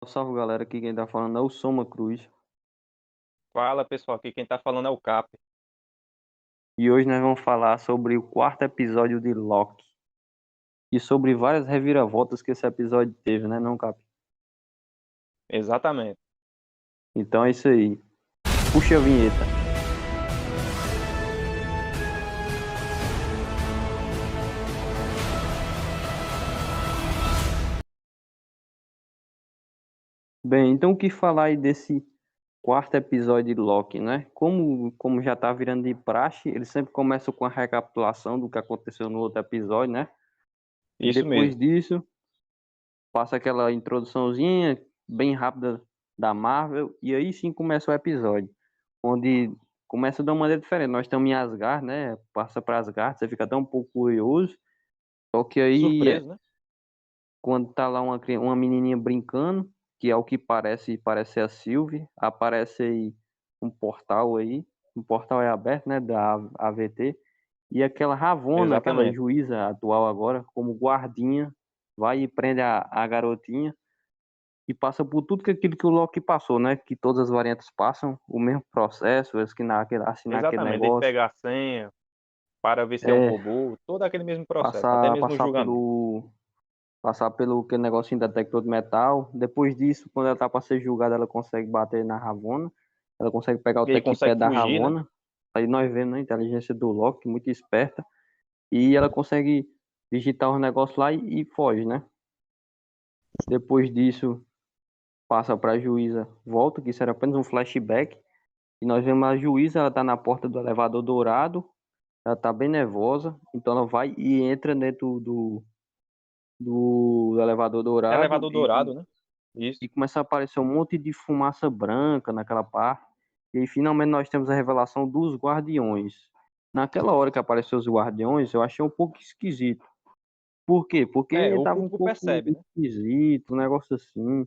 Salve galera, aqui quem tá falando é o Soma Cruz. Fala pessoal, aqui quem tá falando é o Cap. E hoje nós vamos falar sobre o quarto episódio de Loki. E sobre várias reviravoltas que esse episódio teve, né, não, Cap? Exatamente. Então é isso aí. Puxa a vinheta. Bem, então o que falar aí desse quarto episódio de Loki, né? Como já tá virando de praxe, eles sempre começam com a recapitulação do que aconteceu no outro episódio, né? E Isso depois mesmo. disso, passa aquela introduçãozinha bem rápida da Marvel, e aí sim começa o episódio, onde começa de uma maneira diferente. Nós estamos em Asgard, né? Passa para Asgard, você fica até um pouco curioso. Só que aí, Surpreso, né? quando tá lá uma menininha brincando, que é o que parece ser a Sylvie, aparece aí um portal aí, um portal é aberto, né? Da AVT, e aquela Ravonna, aquela Exatamente. juíza atual agora, como guardinha, vai e prende a garotinha e passa por tudo que aquilo que o Loki passou, né? Que todas as variantes passam, o mesmo processo, eles que assinar aquele Exatamente. Ele negócio, pega a senha para ver se é um é robô, todo aquele mesmo processo, até passar mesmo o passar julgamento. pelo aquele negocinho detector de metal. Depois disso, quando ela tá para ser julgada, ela consegue bater na Ravonna, ela consegue pegar o E ele tech-pad consegue da fugir, né? Ravonna. Aí nós vemos né, a inteligência do Loki, muito esperta, e ela consegue digitar os negócios lá e foge, né? Depois disso, passa para a juíza, volta, que isso era apenas um flashback. E nós vemos a juíza, ela tá na porta do elevador dourado, ela tá bem nervosa, então ela vai e entra dentro do elevador dourado Elevador dourado, né? Isso. e começa a aparecer um monte de fumaça branca naquela parte. E aí, finalmente nós temos a revelação dos Guardiões. Naquela hora que apareceu os Guardiões, eu achei um pouco esquisito. Por quê? É, Porque o tava um público pouco percebe, né? esquisito, um negócio assim.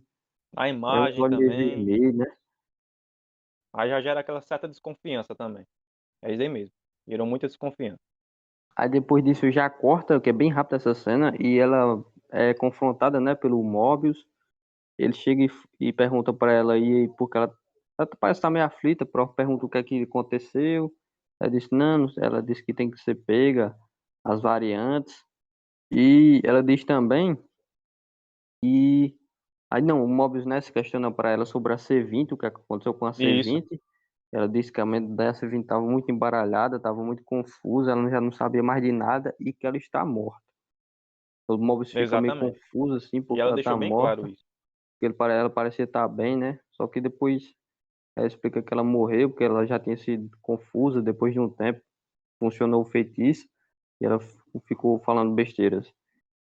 A É uns imagem olhos meio também. vermelhos, né? Aí já gera aquela certa desconfiança também. É isso aí mesmo. Gerou muita desconfiança. Aí depois disso já corta, que é bem rápida essa cena, e ela é confrontada, né, pelo Mobius. Ele chega e pergunta pra ela aí, porque ela parece estar meio aflita, pergunta o que é que aconteceu. Ela disse, não, ela disse que tem que ser pega as variantes. E ela diz também que. Aí não, o Mobius, né, se questiona pra ela sobre a C20, o que aconteceu com a Isso. C20. Ela disse que a mente da C20 estava muito embaralhada, estava muito confusa, ela já não sabia mais de nada e que ela está morta. O Mobius fica meio Exatamente. confuso assim, E porque ela ela tá deixou bem claro morta. isso. Ela parecia estar bem, né? Só que depois ela explica que ela morreu, porque ela já tinha sido confusa. Depois de um tempo, funcionou o feitiço e ela ficou falando besteiras.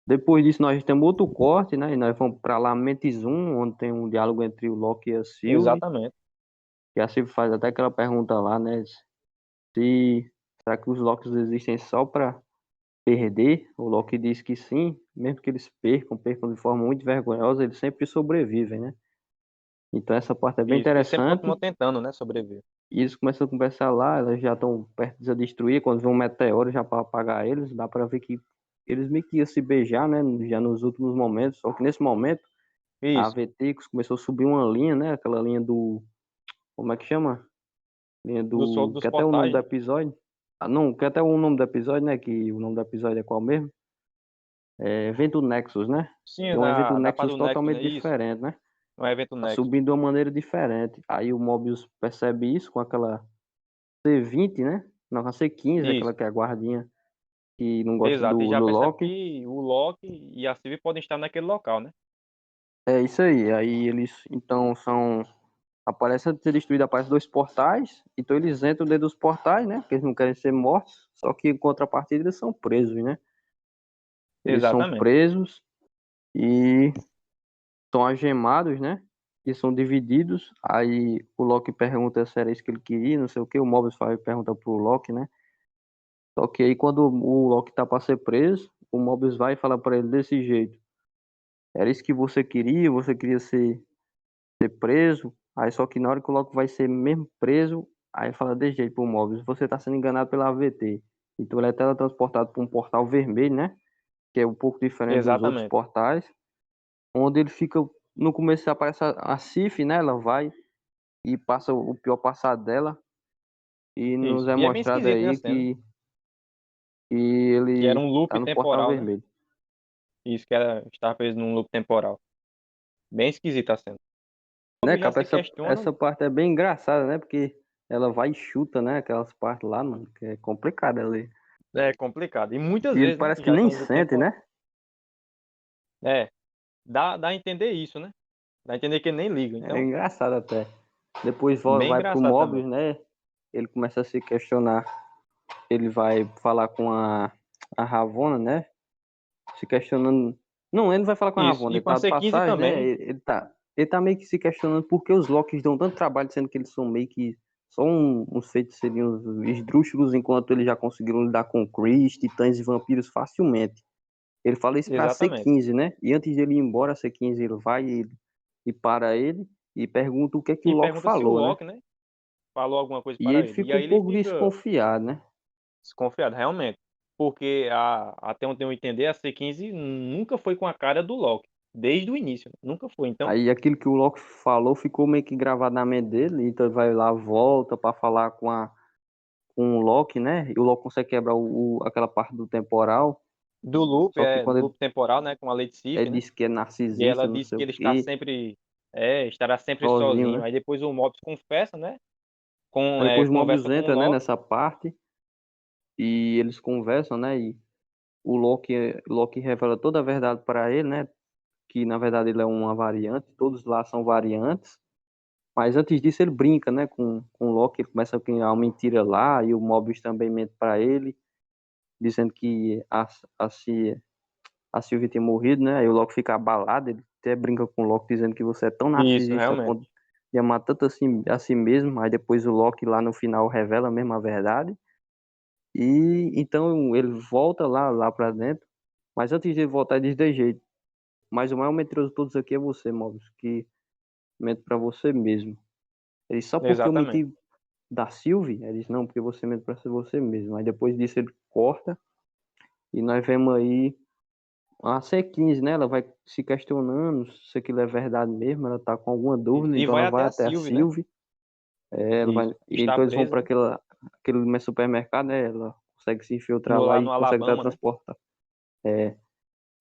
Depois disso, nós temos outro corte, né? E nós vamos para Lamentis 1, onde tem um diálogo entre o Loki e a Sylvie. Exatamente. E a Sylvie faz até aquela pergunta lá, né? Se será que os Lokis existem só para perder? O Loki diz que sim, mesmo que eles percam de forma muito vergonhosa, eles sempre sobrevivem, né? Então essa parte é bem Isso. E sempre interessante. continua tentando, né, sobreviver. E eles começam a conversar lá, elas já estão perto de se destruir, quando vê um meteoro já para apagar eles, dá para ver que eles meio que iam se beijar, né? Já nos últimos momentos, só que nesse momento a Isso. AVT começou a subir uma linha, né? Aquela linha do, como é que chama? Linha Do sol do, dos que até o nome do portais, né? episódio. Ah, não, que até o nome do episódio, né? Que o nome do episódio é qual mesmo? É Evento Nexus, né? Sim, Que é um evento da Nexus do Nexus, totalmente né? Isso. diferente, né? No evento Tá Nexus. subindo de uma maneira diferente. Aí o Mobius percebe isso com aquela C20, né? Não, a C15, Isso. aquela que é a guardinha que não gosta Exato. E já do percebe Loki. que o Loki e a Sylvie podem estar naquele local, né? É isso aí. Aí eles então são. Aparece antes de ser destruído, aparece dois portais. Então eles entram dentro dos portais, né? Porque eles não querem ser mortos. Só que em contrapartida eles são presos, né? Eles são Exatamente. presos e são algemados, né? E são divididos. Aí o Loki pergunta se era isso que ele queria, não sei o que. O Mobius faz pergunta pro Loki, né? Só que aí quando o Loki tá pra ser preso, o Mobius vai e fala pra ele desse jeito. Era isso que você queria ser preso. Aí só que na hora que o Loki vai ser mesmo preso, aí fala desse jeito pro Mobius, você tá sendo enganado pela AVT. Então ele é teletransportado para um portal vermelho, né? Que é um pouco diferente dos outros Exatamente. portais, onde ele fica no começo aparece a Sif, né? Ela vai e passa o pior passado dela. E nos Isso. é E é bem mostrado esquisito, né, a aí cena. que Que era ele um loop tá no portal temporal, né? vermelho. Isso, que era, estava preso num loop temporal. Bem esquisita a cena. Né, Logo já capa? se Essa questiona. parte é bem engraçada, né? Porque ela vai e chuta, né? Aquelas partes lá, mano, que é complicado ali. É complicado. E muitas E ele vezes, né? parece Que que já nem estão no loop sente, temporal. né? É, dá a entender isso, né? Dá a entender que ele nem liga. É Então, engraçado até. Depois bem vai pro engraçado também. Mobius, né? Ele começa a se questionar. Ele vai falar com a Ravonna, né? Se questionando. Não, ele não vai falar com a Isso. Ravonna, E ele com a tá de C15 passagem, né? também. Ele tá meio que se questionando por que os Locks dão tanto trabalho, sendo que eles são meio que só uns feiticeiros esdrúxulos, enquanto eles já conseguiram lidar com Chris, titãs e vampiros facilmente. Ele fala isso pra Exatamente. C15, né? E antes dele ir embora, a C15 ele vai e para ele e pergunta o que é que o E Loki pergunta se o falou, né? Loki, né? Falou alguma coisa E para ele ele. E fica um aí ele pouco fica desconfiado, né? desconfiado, realmente. Porque até onde eu entender, a C15 nunca foi com a cara do Loki. Desde o início. Nunca foi. Então, Aí aquilo que o Loki falou ficou meio que gravado na mente dele, então ele vai lá, volta para falar com o Loki, né? E o Loki consegue quebrar aquela parte do temporal, só que do quando loop temporal, né? Com a Lady Sif, ele né? diz que é E narcisista, ela não diz sei que o ele está quê, sempre. Estará sempre sozinho, sozinho. né? Aí depois o Mobius confessa, né? Aí depois o Mobius Conversa com o entra, né, Loki. nessa parte e eles conversam, né? E o Loki revela toda a verdade para ele, né? Que na verdade ele é uma variante, todos lá são variantes. Mas antes disso ele brinca, né, com o Loki, ele começa a criar uma mentira lá, e o Mobius também mente para ele, dizendo que a Sylvie tinha morrido, né, aí o Loki fica abalado, ele até brinca com o Loki dizendo que você é tão Isso, narcisista a realmente. ponto de amar tanto assim a si mesmo, aí depois o Loki lá no final revela mesmo a verdade, e então ele volta lá para dentro, mas antes de ele voltar ele diz de jeito, mas o maior mentiroso de todos aqui é você, Mobius, que mente para você mesmo. Ele só porque eu Exatamente. menti da Sylvie? Ele disse, não, porque você mesmo para ser você mesmo. Aí depois disso ele corta e nós vemos aí a C15, né? Ela vai se questionando se aquilo é verdade mesmo, ela tá com alguma Isso. dúvida, E então vai ela até vai a até a Sylvie, né? Sylvie, ela vai, Isso. e Está então eles vão presa, para né? aquele supermercado, né? Ela consegue se infiltrar lá Lá e no consegue Alabama, né? teletransportar.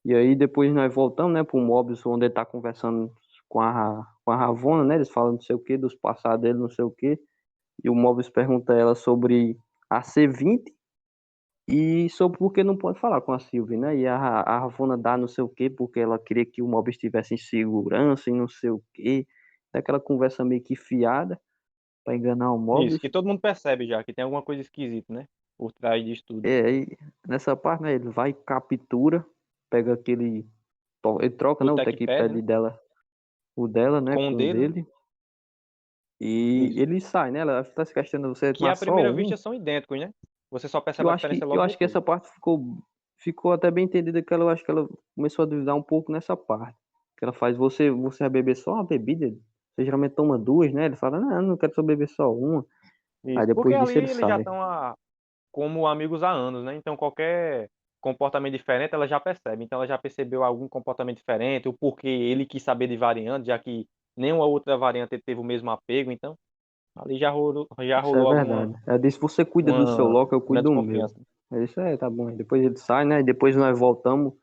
E aí depois nós voltamos, né, pro Mobius, onde ele tá conversando com a Ravonna, né? Eles falam não sei o que, dos passados dele, não sei o que. E o Mobius pergunta a ela sobre a C20 e sobre por que não pode falar com a Sylvie, né? E a Ravonna dá não sei o quê, porque ela queria que o Mobius estivesse em segurança e não sei o quê. Daquela conversa meio que fiada para enganar o Isso. Mobius. Que todo mundo percebe já que tem alguma coisa esquisita, né? Por trás disso tudo. É, aí nessa parte, né, ele vai e captura, pega aquele. Ele troca, O né, o TechPad, techpad né? dela, o dela, né, Com o com o dele, né? dele. E Isso. ele sai, né? Ela tá se questionando, você Que tomar à só primeira um? vista são idênticos, né? Você só percebe a diferença Eu logo acho que depois. essa parte ficou até bem entendida que ela, eu acho que ela começou a duvidar um pouco nessa parte. Que ela faz, você vai beber só uma bebida? Você geralmente toma duas, né? Ele fala, não, eu não quero só beber só uma. Aí Isso. Porque depois ali disso ele eles já sai. estão como amigos há anos, né? Então qualquer comportamento diferente ela já percebe. Então ela já percebeu algum comportamento diferente, o porquê ele quis saber de variante, já que nenhuma outra variante teve o mesmo apego. Então ali já Isso é rolou verdade. Ela disse, você cuida do seu uma, local, eu uma cuido do meu. desconfiança. É isso aí, tá bom. Aí depois ele sai, né? E depois nós voltamos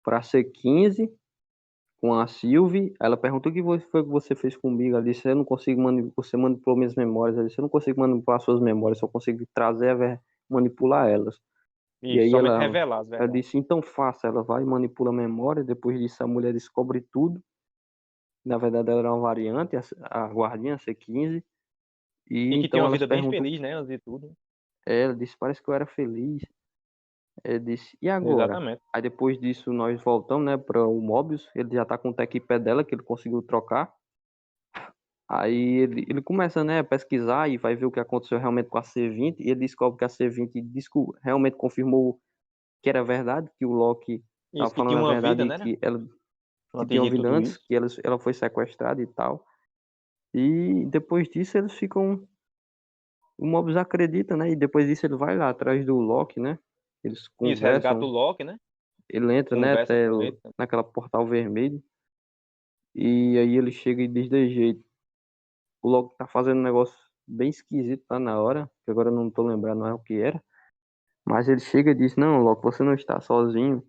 pra C15 com a Sylvie. Ela perguntou o que foi que você fez comigo. Ela disse, eu não consigo manipular, você manipulou minhas memórias. Ela disse, eu não consigo manipular suas memórias, só consigo trazer, manipular elas. E Isso, aí somente revelar as ela verdades. disse, então faça. Ela vai e manipula a memória. Depois disso a mulher descobre tudo. Na verdade ela era uma variante, a guardinha C15. E E que tem então uma elas vida bem perguntam, feliz, né? Antes de tudo. ela disse, parece que eu era feliz. Ela disse, e agora? Exatamente. Aí depois disso nós voltamos, né, para o Mobius. Ele já tá com o tech-pad dela, que ele conseguiu trocar. Aí ele começa, né, a pesquisar e vai ver o que aconteceu realmente com a C20. E ele descobre que a C20 realmente confirmou que era verdade, que o Loki estava Isso, que falando tinha a uma vida, verdade e né? que ela que Antes tinha de vida tudo antes, isso. que ela foi sequestrada e tal. E depois disso eles ficam. O Mobius acredita, né? E depois disso ele vai lá atrás do Loki, né? Eles Isso, resgata o conversam. Loki, né? Ele entra, né, Conversa até com ele. naquela portal vermelho. E aí ele chega e diz de jeito. O Loki tá fazendo um negócio bem esquisito lá na hora, que agora eu não tô lembrando mais o que era. Mas ele chega e diz, não, Loki, você não está sozinho.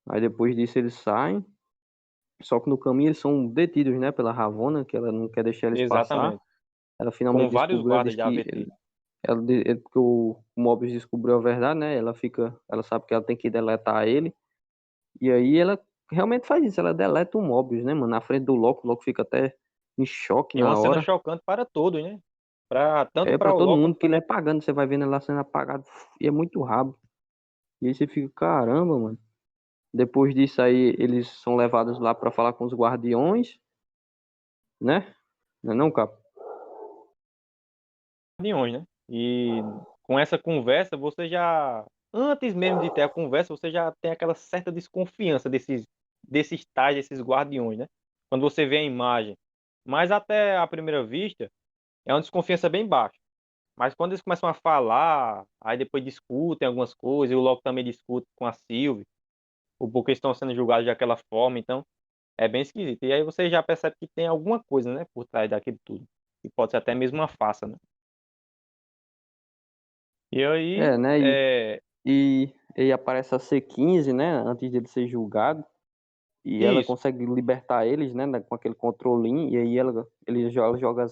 Aí depois disso eles saem. Só que no caminho eles são detidos, né, pela Ravonna, que ela não quer deixar eles passar. Exatamente. Ela Com finalmente vários descobriu, ela diz guardas de que AVT. porque o Mobius descobriu a verdade, né? Ela sabe que ela tem que deletar ele. E aí ela realmente faz isso, ela deleta o Mobius, né, mano? Na frente do Loki, o Loki fica até em choque É uma na cena hora. chocante para todos, né? Tanto É para pra o todo Loki mundo como que ele é também. apagando, você vai vendo ela sendo apagado e é muito rápido. E aí você fica, caramba, mano. Depois disso aí, eles são levados lá pra falar com os guardiões, né? Não é não, Cap? Guardiões, né? E com essa conversa, você já, antes mesmo de ter a conversa, você já tem aquela certa desconfiança desses tais, desses guardiões, né? Quando você vê a imagem. Mas até à primeira vista, é uma desconfiança bem baixa. Mas quando eles começam a falar, aí depois discutem algumas coisas, e o Loki também discute com a Sylvie, o porquê estão sendo julgados daquela forma, então é bem esquisito. E aí você já percebe que tem alguma coisa, né, por trás daquilo tudo. E pode ser até mesmo uma farsa, né? E É, aí, né? E aparece a C15, né? Antes dele ser julgado. E ela isso, consegue libertar eles, né? Com aquele controlinho. E aí ela joga,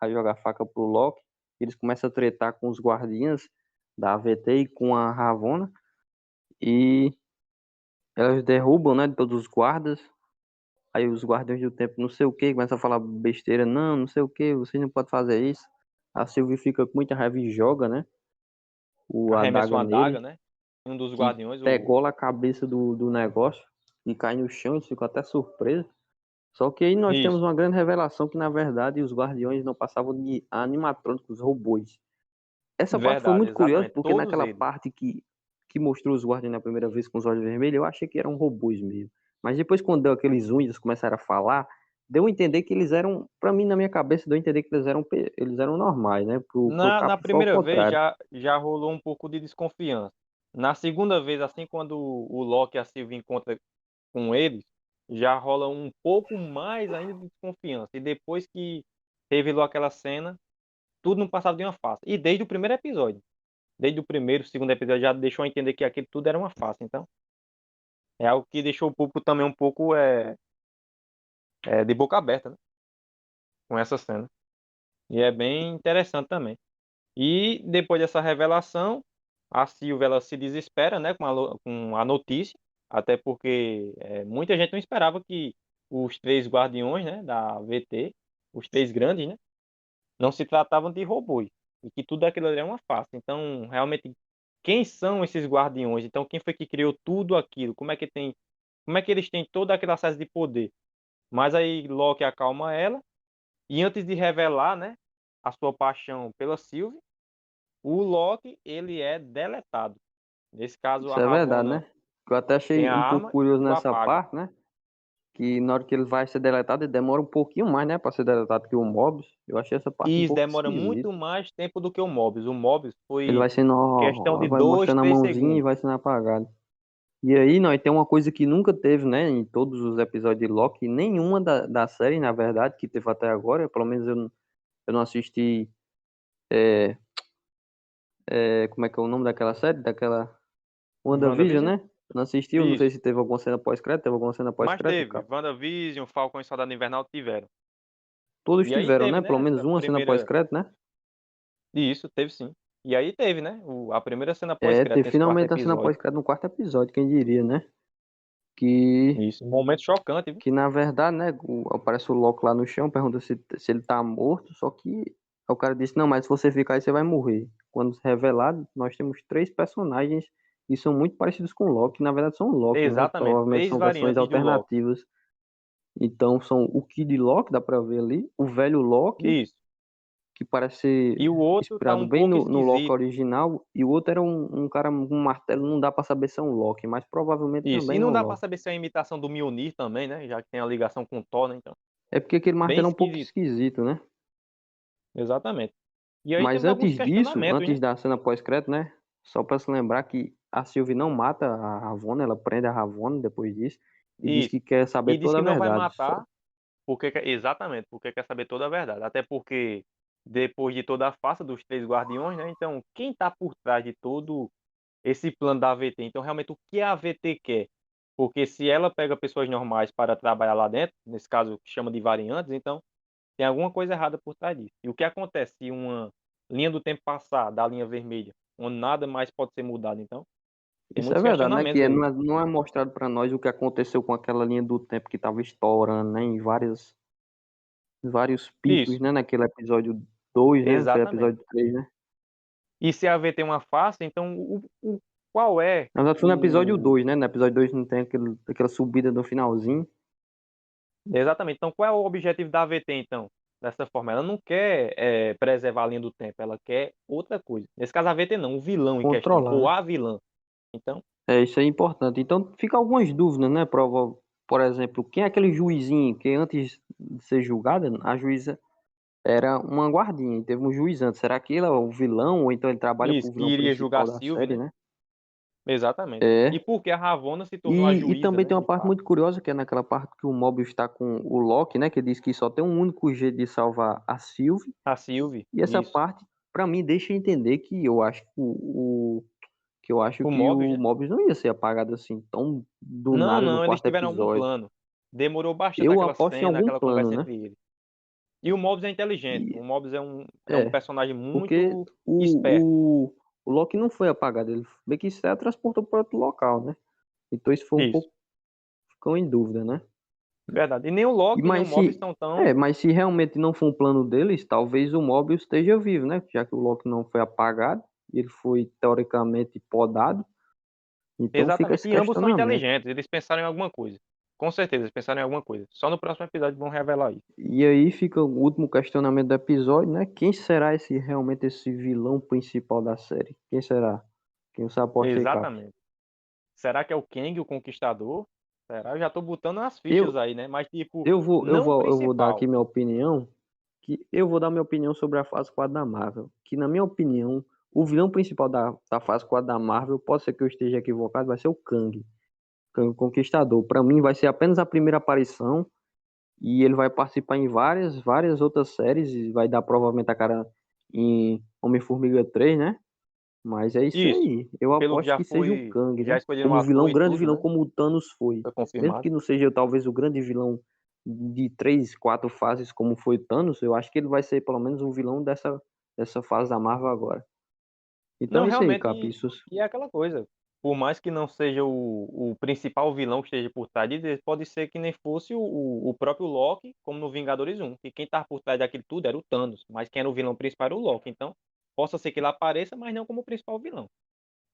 joga a faca pro Loki. Eles começam a tretar com os guardiãs da AVT e com a Ravonna. E elas derrubam, né? Todos os guardas. Aí os guardiões do tempo, não sei o que, começam a falar besteira. Não, não sei o que, vocês não podem fazer isso. A Sylvie fica com muita raiva e joga, né? A arremessa adaga uma adaga, nele. né? Um dos Que guardiões, degola a cabeça do negócio e cai no chão, eles ficam até surpresos. Só que aí nós temos isso, uma grande revelação que, na verdade, os guardiões não passavam de animatrônicos robôs. Essa parte foi verdade, muito curiosa, exatamente, porque todos naquela eles. parte que mostrou os guardiões na primeira vez com os olhos vermelhos, eu achei que eram robôs mesmo. Mas depois, quando deu aqueles unhas, começaram a falar, deu a entender que eles eram, pra mim, na minha cabeça, deu a entender que eles eram normais, né? Pro Na Cap foi ao primeira vez contrário. já rolou um pouco de desconfiança. Na segunda vez, assim, quando o Loki e a Sylvie encontram com eles, já rola um pouco mais ainda de desconfiança. E depois que revelou aquela cena, tudo não passava de uma farsa. E desde o primeiro episódio. Desde o primeiro, segundo episódio, já deixou a entender que aquilo tudo era uma farsa. Então, é algo que deixou o público também um pouco de boca aberta, né? Com essa cena. E é bem interessante também. E depois dessa revelação, a Silvia ela se desespera, né, com a notícia, até porque muita gente não esperava que os três guardiões, né, da VT, os três grandes, né, não se tratavam de robôs e que tudo aquilo ali é uma farsa. Então, realmente, quem são esses guardiões? Então, quem foi que criou tudo aquilo? Como é que eles têm todo aquele acesso de poder? Mas aí Loki acalma ela e antes de revelar, né, a sua paixão pela Sylvie, o Loki, ele é deletado. Nesse caso, a Isso é verdade, Ravonna né? Eu até tem achei a um pouco arma curioso e o nessa apaga. parte, né? Que na hora que ele vai ser deletado, ele demora um pouquinho mais, né, pra ser deletado que o Mobius. Eu achei essa parte um E isso pouco demora esquisita. muito mais tempo do que o Mobius. O Mobius Ele foi vai sendo, questão ó, de vai 2, mostrando a 3 mãozinha e segundos. vai sendo apagado. E aí, nós tem uma coisa que nunca teve, né, em todos os episódios de Loki, nenhuma da série, na verdade, que teve até agora, pelo menos eu não assisti, é, como é que é o nome daquela série? Daquela WandaVision, WandaVision? né? Eu não assisti, eu não sei Isso. se teve alguma cena pós-crédito, teve alguma cena Mas pós-crédito, teve. cara. WandaVision, Falcão e Soldado Invernal tiveram. Todos E aí tiveram, teve, né? né? Pelo menos Essa uma cena primeira. pós-crédito, né? Isso, teve sim. E aí teve, né? A primeira cena É, pós-crédito ter nesse quarto finalmente a cena episódio. pós-crédito no quarto episódio, quem diria, né? Que, Isso. Um momento chocante, viu? que na verdade, né? Aparece o Loki lá no chão, pergunta se ele tá morto, só que o cara disse, não, mas se você ficar aí, você vai morrer. Quando revelado, nós temos três personagens que são muito parecidos com o Loki, que na verdade são Loki, né? Exatamente. Provavelmente Três são versões variantes do Loki. alternativas. Então são o Kid Loki, dá pra ver ali, o velho Loki, Isso. que parece ser E o outro tá inspirado um bem pouco no Loki esquisito. original, e o outro era um cara com um martelo, não dá pra saber se é um Loki, mas provavelmente Isso. também E é não um dá pra Loki. saber se é a imitação do Mjolnir também, né? Já que tem a ligação com o Thor, né? Então, É porque aquele bem martelo é um pouco esquisito. esquisito, né? Exatamente. E aí Mas temos alguns antes disso, questionamentos, antes né? da cena pós-crédito, né? Só pra se lembrar que a Sylvie não mata a Ravonna, ela prende a Ravonna depois disso. E diz Isso. que quer saber E diz toda que a não vai verdade. Só. matar exatamente, porque quer saber toda a verdade. Até porque, depois de toda a farsa dos 3 guardiões, né, então quem tá por trás de todo esse plano da AVT? Então, realmente, o que a AVT quer? Porque se ela pega pessoas normais para trabalhar lá dentro, nesse caso chama de variantes, então tem alguma coisa errada por trás disso. E o que acontece se uma linha do tempo passar da linha vermelha, onde nada mais pode ser mudado? Então, tem Isso é muitos verdade, né? questionamentos Que aí. não é mostrado para nós o que aconteceu com aquela linha do tempo que estava estourando, né? Em vários picos, Isso, né? Naquele episódio 2, né? Foi exatamente. episódio 3, né? E se a AVT é uma farsa, então qual é Na verdade, foi no episódio o. 2, né? No episódio 2 não tem aquela subida no finalzinho. Exatamente. Então, qual é o objetivo da AVT, então? Dessa forma, ela não quer preservar a linha do tempo, ela quer outra coisa. Nesse caso, a AVT não, o vilão em questão, Controlar, ou né? a vilã. Então, É, isso é importante. Então, fica algumas dúvidas, né? Por exemplo, quem é aquele juizinho que antes de ser julgada, a juíza era uma guardinha, e teve um juiz antes. Será que ele é o vilão, ou então ele trabalha pro isso, que vilão iria julgar principal a da Sylvie, série, né? né? Exatamente. E É. por que a Ravonna se tornou a E juíza, também né, tem uma de parte fato? muito curiosa, que é naquela parte que o Mobius está com o Loki, né? Que diz que só tem um único jeito de salvar a Sylvie. A Sylvie, E essa isso. parte, pra mim, deixa entender que eu acho O que Mobius, o né? Mobius não ia ser apagado assim, tão do Não, nada no não, eles quarto tiveram algum episódio. plano. Demorou bastante Eu aquela aposto em cena, algum aquela plano, conversa né? entre eles. E o Mobius é inteligente. E, O Mobius é um é, personagem porque muito esperto. o Loki não foi apagado, ele meio que se transportou para outro local, né? Então isso foi um Isso, pouco, ficou em dúvida, né? verdade. E nem o E Loki, nem o mas Mobius se são tão. mas se realmente não for um plano deles, talvez o Mobius esteja vivo, né? Já que o Loki não foi apagado, ele foi teoricamente podado, então fica Exatamente. esse E ambos são questionamento. inteligentes. Eles pensaram em alguma coisa. Com certeza, eles pensaram em alguma coisa. Só no próximo episódio vão revelar isso. E aí fica o último questionamento do episódio, né? Quem será realmente esse vilão principal da série? Quem será? Quem você aposta aí, Cap? Exatamente. Será que é o Kang, o Conquistador? Será? Eu já tô botando as fichas Eu, aí, né? Mas, tipo, eu não o vou dar aqui principal. minha opinião, que eu vou dar minha opinião sobre a fase 4 da Marvel, que na minha opinião, o vilão principal da fase 4 da Marvel, pode ser que eu esteja equivocado, vai ser o Kang, Kang o Conquistador. Para mim vai ser apenas a primeira aparição e ele vai participar em várias outras séries e vai dar provavelmente a cara em Homem-Formiga 3, né? Mas é isso Isso. aí. Eu Pelo que aposto já que seja o foi, Kang, já né? escolheram o Como ator vilão, e grande tudo, vilão né? como o Thanos foi. Foi Mesmo confirmado. que não seja talvez o grande vilão de 3, 4 fases como foi o Thanos, eu acho que ele vai ser pelo menos um vilão dessa fase da Marvel agora. Então Não, é isso aí, realmente, Cap. Isso, e é aquela coisa. Por mais que não seja o principal vilão que esteja por trás disso, pode ser que nem fosse o próprio Loki, como no Vingadores 1. Que quem estava por trás daquilo tudo era o Thanos, mas quem era o vilão principal era o Loki. Então, possa ser que ele apareça, mas não como o principal vilão.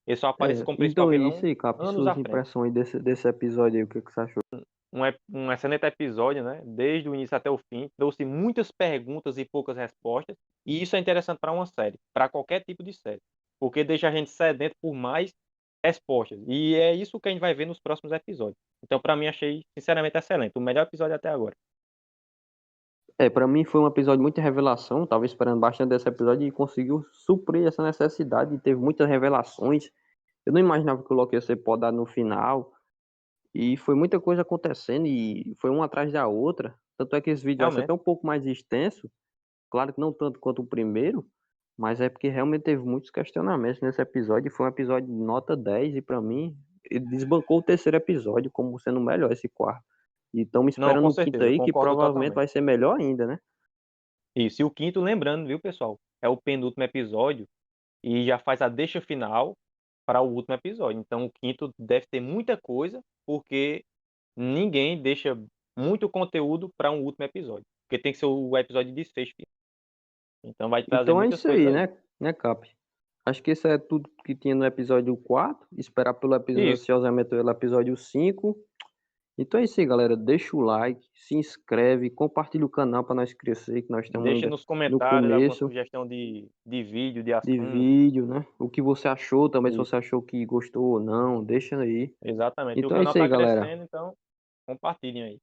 Ele só aparece como principal então é isso vilão aí, Cap. anos à Suas frente. impressões desse episódio aí, o que você achou? Um excelente episódio, né? Desde o início até o fim. Trouxe muitas perguntas e poucas respostas. E isso é interessante para uma série, para qualquer tipo de série. Porque deixa a gente sedento por mais respostas. E é isso que a gente vai ver nos próximos episódios. Então, para mim, achei sinceramente excelente. O melhor episódio até agora. Pra mim foi um episódio muito de revelação, tava esperando bastante desse episódio e conseguiu suprir essa necessidade e teve muitas revelações. Eu não imaginava que o Loki ia ser podado no final. E foi muita coisa acontecendo e foi uma atrás da outra. Tanto é que esse vídeo vai ser Realmente. até um pouco mais extenso. Claro que não tanto quanto o primeiro, mas é porque realmente teve muitos questionamentos nesse episódio. E foi um episódio de nota 10 e pra mim ele desbancou o terceiro episódio como sendo o melhor esse quarto. E estamos Não, esperando com o quinto certeza. aí, que Concordo provavelmente totalmente. vai ser melhor ainda, né? Isso. E o quinto, lembrando, viu, pessoal? É o penúltimo episódio e já faz a deixa final para o último episódio. Então, o quinto deve ter muita coisa, porque ninguém deixa muito conteúdo para um último episódio. Porque tem que ser o episódio de desfecho. Então vai trazer Então é muitas isso coisas aí, aí. né, Cap? Acho que isso é tudo que tinha no episódio 4. Esperar pelo episódio, Isso. ansiosamente pelo episódio 5. Então é isso aí, galera. Deixa o like, se inscreve, compartilha o canal para nós crescer, que nós estamos Deixa ainda nos no comentários alguma começo sugestão de vídeo, de de assunto. vídeo, né? O que você achou também, se Isso. você achou que gostou ou não, deixa aí. Exatamente. E o Então é canal isso aí, está galera. crescendo, então compartilhem aí.